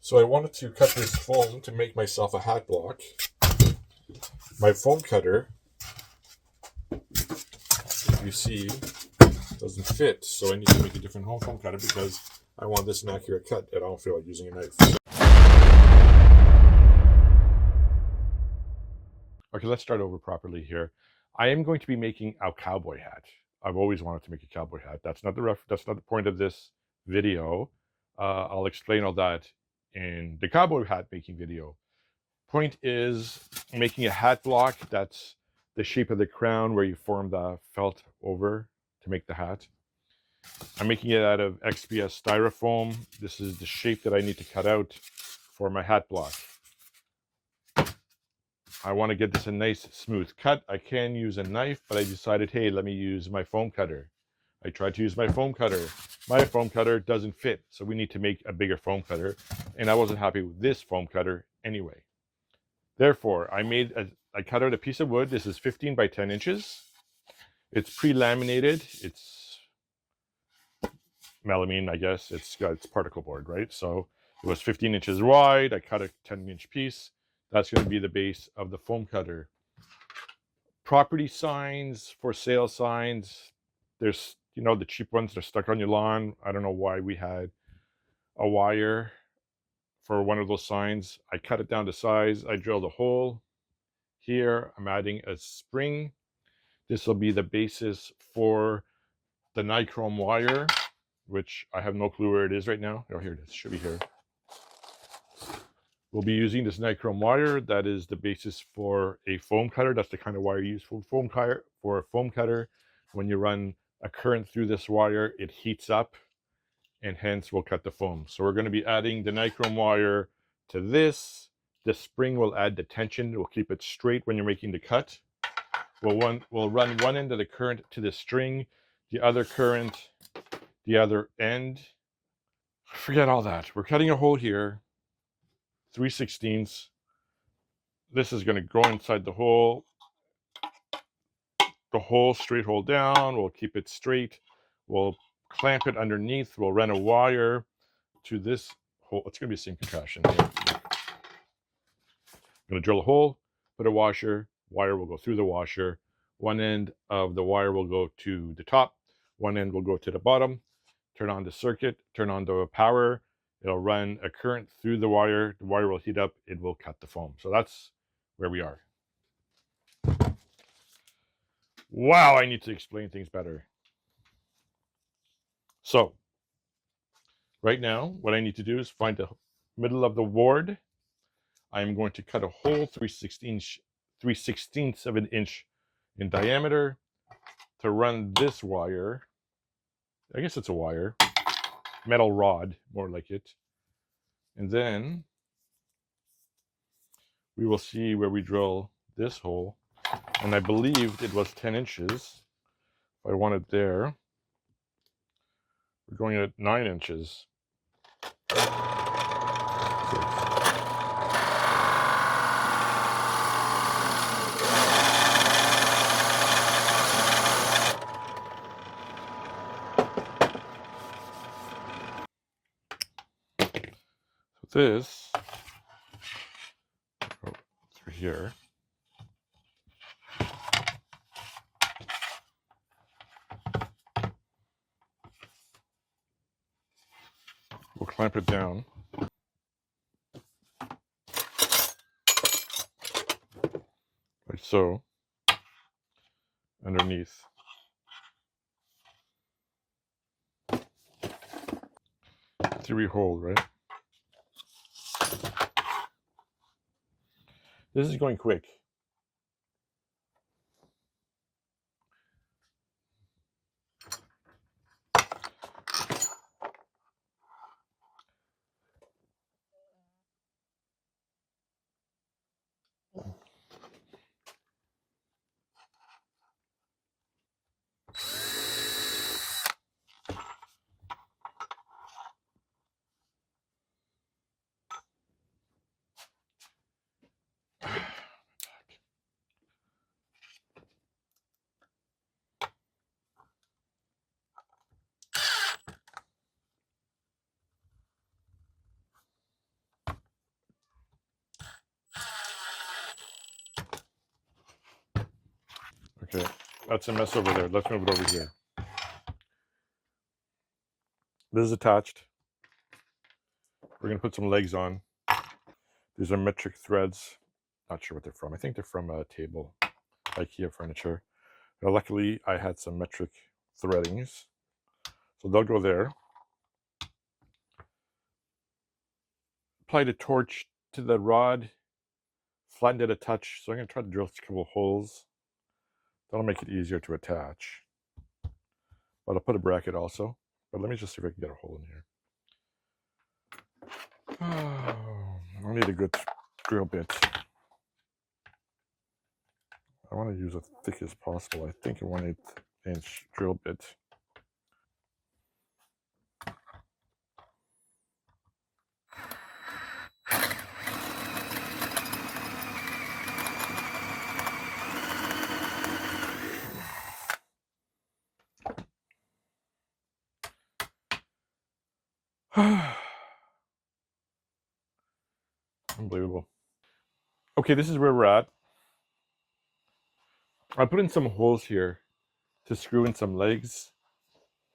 So I wanted to cut this foam to make myself a hat block. My foam cutter, you see, doesn't fit, so I need to make a different foam cutter because I want this an accurate cut and I don't feel like using a knife. Okay, let's start over properly here. I am going to be making a cowboy hat. I've always wanted to make a cowboy hat. That's not the point of this video. I'll explain all that in the cowboy hat making video. Point is making a hat block that's the shape of the crown where you form the felt over to make the hat. I'm making it out of XPS styrofoam. This is the shape that I need to cut out for my hat block. I want to get this a nice smooth cut. I can use a knife, but I decided, hey, let me use my foam cutter. I tried to use my foam cutter. My foam cutter doesn't fit, so we need to make a bigger foam cutter, and I wasn't happy with this foam cutter anyway. Therefore, I cut out a piece of wood. This is 15 by 10 inches. It's pre-laminated. It's melamine, I guess. It's particle board, right? So it was 15 inches wide. I cut a 10-inch piece. That's going to be the base of the foam cutter. Property signs, for sale signs. There's, the cheap ones that are stuck on your lawn. I don't know why we had a wire for one of those signs. I cut it down to size. I drilled a hole. Here, I'm adding a spring. This will be the basis for the Nichrome wire, which I have no clue where it is right now. Oh, here it is. Should be here. We'll be using this Nichrome wire. That is the basis for a foam cutter. That's the kind of wire you use for a foam cutter. When you run a current through this wire, it heats up, and hence will cut the foam. So we're going to be adding the Nichrome wire to this. The spring will add the tension. It will keep it straight when you're making the cut. We'll run one end of the current to the string, the other current, the other end. Forget all that. We're cutting a hole here, 3/16. This is going to go inside the hole, straight hole down. We'll keep it straight. We'll clamp it underneath. We'll run a wire to this hole. It's going to be the same contraption here. I'm going to drill a hole, put a washer. Wire will go through the washer. One end of the wire will go to the top. One end will go to the bottom. Turn on the circuit. Turn on the power. It'll run a current through the wire. The wire will heat up. It will cut the foam. So that's where we are. Wow, I need to explain things better. So, right now, what I need to do is find the middle of the board. I am going to cut a hole 3/16 of an inch in diameter to run this wire. I guess it's a wire. Metal rod, more like it. And then we will see where we drill this hole. And I believed it was 10 inches. If I want it there, we're going at 9 inches. This through here. We'll clamp it down. Like so. Underneath. Three-hole, right? This is going quick. Okay, that's a mess over there. Let's move it over here. This is attached. We're going to put some legs on. These are metric threads. Not sure what they're from. I think they're from a table, IKEA furniture. Now, luckily, I had some metric threadings, so they'll go there. Applied a torch to the rod, flattened it a touch. So I'm going to try to drill a couple of holes. That'll make it easier to attach. But I'll put a bracket also. But let me just see if I can get a hole in here. I need a good drill bit. I want to use as thick as possible. I think a 1/8 inch drill bit. Unbelievable. Okay, this is where we're at. I put in some holes here to screw in some legs,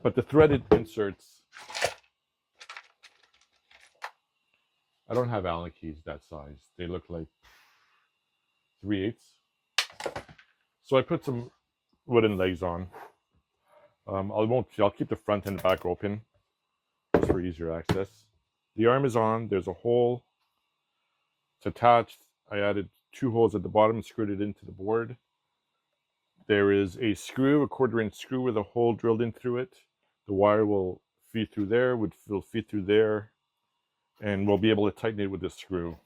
but the threaded inserts, I don't have Allen keys that size. They look like 3/8. So I put some wooden legs on. I'll keep the front and back open just for easier access. The arm is on. There's a hole. It's attached. I added 2 holes at the bottom and screwed it into the board. There is a screw, a 1/4 inch screw with a hole drilled in through it. The wire will feed through there, will feed through there, and we'll be able to tighten it with this screw,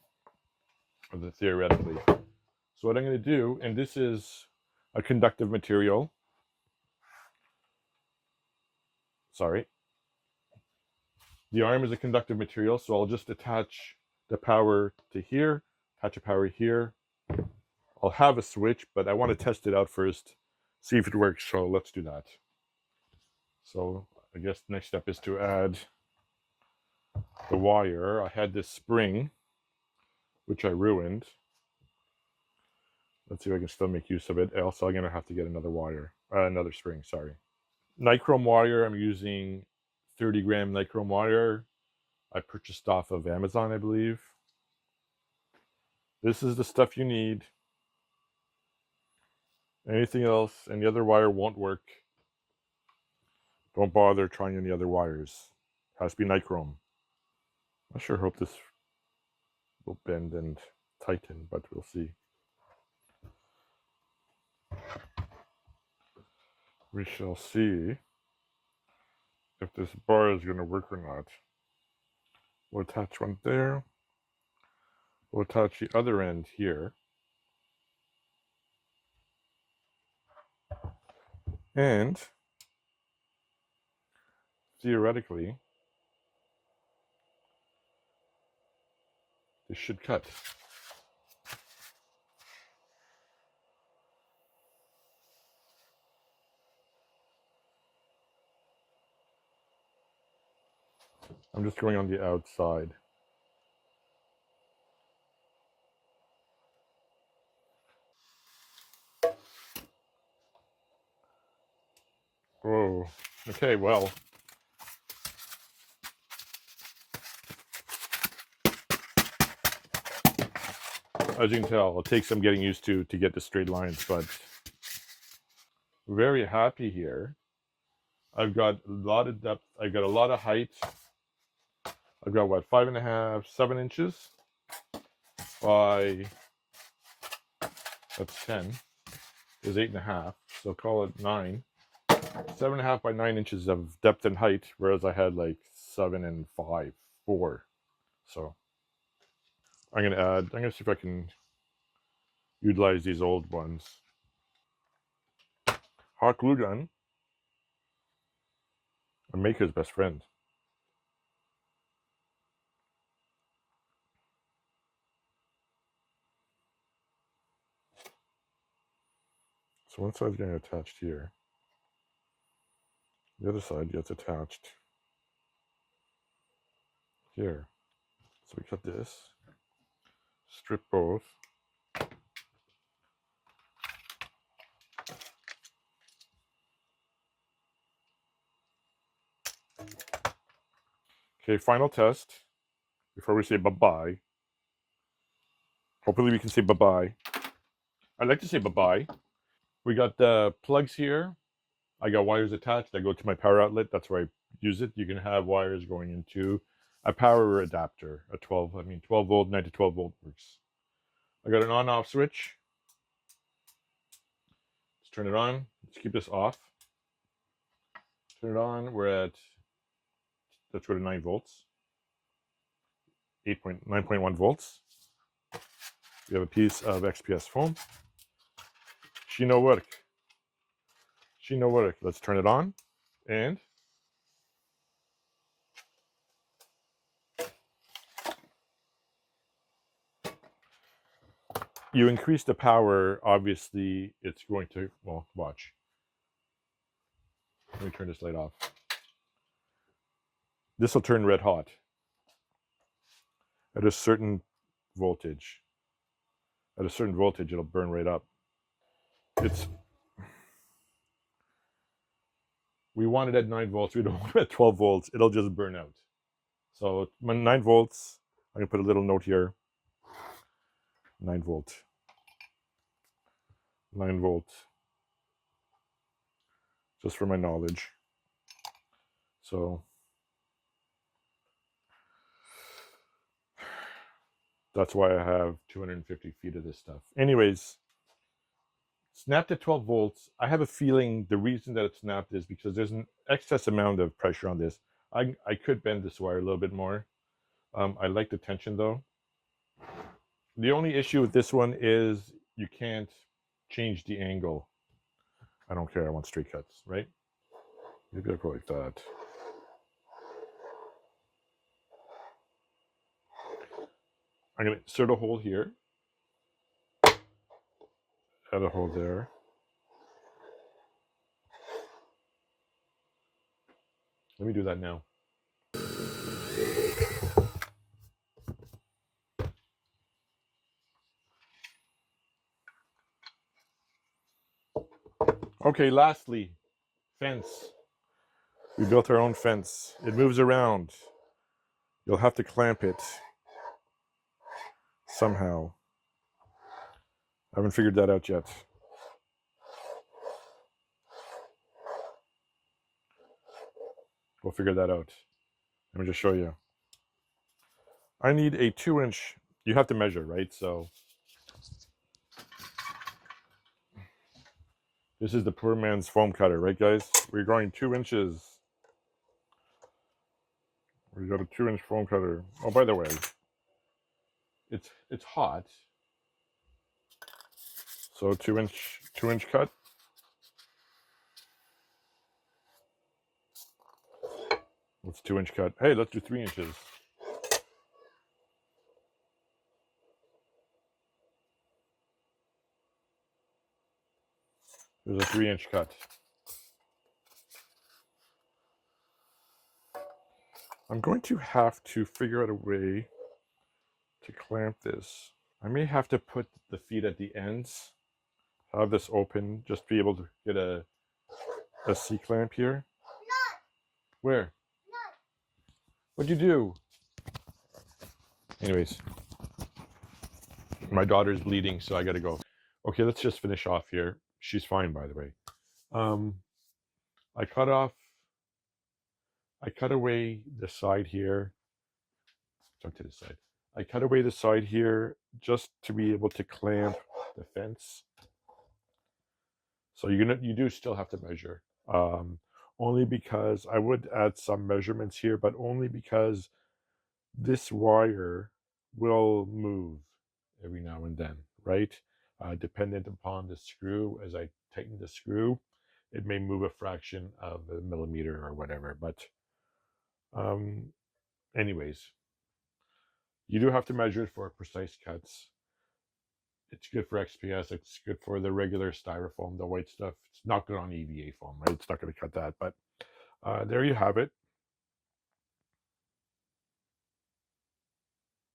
theoretically. So what I'm going to do, and this is a conductive material. Sorry. The arm is a conductive material, so I'll just attach the power to here, attach a power here. I'll have a switch, but I want to test it out first, see if it works, so let's do that. So I guess the next step is to add the wire. I had this spring, which I ruined. Let's see if I can still make use of it. Also, I'm going to have to get another wire, another spring, sorry. Nichrome wire, I'm using 30-gram Nichrome wire. I purchased off of Amazon, I believe. This is the stuff you need. Anything else, any other wire won't work. Don't bother trying any other wires. It has to be Nichrome. I sure hope this will bend and tighten, but we'll see. We shall see if this bar is going to work or not. We'll attach one there. We'll attach the other end here. And theoretically, this should cut. I'm just going on the outside. Whoa. Okay, well. As you can tell, it'll take some getting used to get the straight lines, but very happy here. I've got a lot of depth. I've got a lot of height. I've got what, 5.5, 7 inches by, that's 10, is 8.5. So call it 9. 7.5 by 9 inches of depth and height, whereas I had like 7 and 5, 4. So I'm gonna see if I can utilize these old ones. Hot glue gun, a maker's best friend. So one side's getting attached here. The other side gets attached here. So we cut this, strip both. Okay, final test before we say bye-bye. Hopefully we can say bye-bye. I'd like to say bye-bye. We got the plugs here. I got wires attached. I go to my power outlet. That's where I use it. You can have wires going into a power adapter, a 12 volt, 9 to 12 volt works. I got an on-off switch. Let's turn it on. Let's keep this off. Turn it on. Let's go to 9 volts. 9.1 volts. We have a piece of XPS foam. Shino work. Let's turn it on. And you increase the power, obviously it's going to, well, watch. Let me turn this light off. This will turn red hot at a certain voltage. At a certain voltage, it'll burn right up. We want it at 9 volts. We don't want it at 12 volts. It'll just burn out. So 9 volts, I'm going to put a little note here. 9 volt. 9 volt. Just for my knowledge. So that's why I have 250 feet of this stuff. Anyways, snapped at 12 volts. I have a feeling the reason that it snapped is because there's an excess amount of pressure on this. I could bend this wire a little bit more. I like the tension though. The only issue with this one is you can't change the angle. I don't care. I want straight cuts, right? Maybe I'll go like that. I'm going to insert a hole here. Add a hole there. Let me do that now. Okay, lastly, fence. We built our own fence. It moves around. You'll have to clamp it somehow. I haven't figured that out yet. We'll figure that out. Let me just show you. I need a 2-inch. You have to measure, right? So this is the poor man's foam cutter, right, guys? We're going 2 inches. We got a 2-inch foam cutter. Oh, by the way, it's hot. So 2-inch cut. What's 2-inch cut? Hey, let's do 3 inches. There's a 3-inch cut. I'm going to have to figure out a way to clamp this. I may have to put the feet at the ends, have this open, just to be able to get a C-clamp here. Where? What'd you do? Anyways, my daughter's bleeding, so I gotta go. Okay, let's just finish off here. She's fine, by the way. I cut away the side here. Jump to the side. I cut away the side here just to be able to clamp the fence. So you do still have to measure. Only because I would add some measurements here, but only because this wire will move every now and then, right? Dependent upon the screw. As I tighten the screw, it may move a fraction of a millimeter or whatever. But anyways, you do have to measure it for precise cuts. It's good for XPS. It's good for the regular styrofoam, the white stuff. It's not good on EVA foam, right? It's not going to cut that. But there you have it.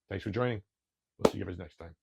Thanks for joining. We'll see you guys next time.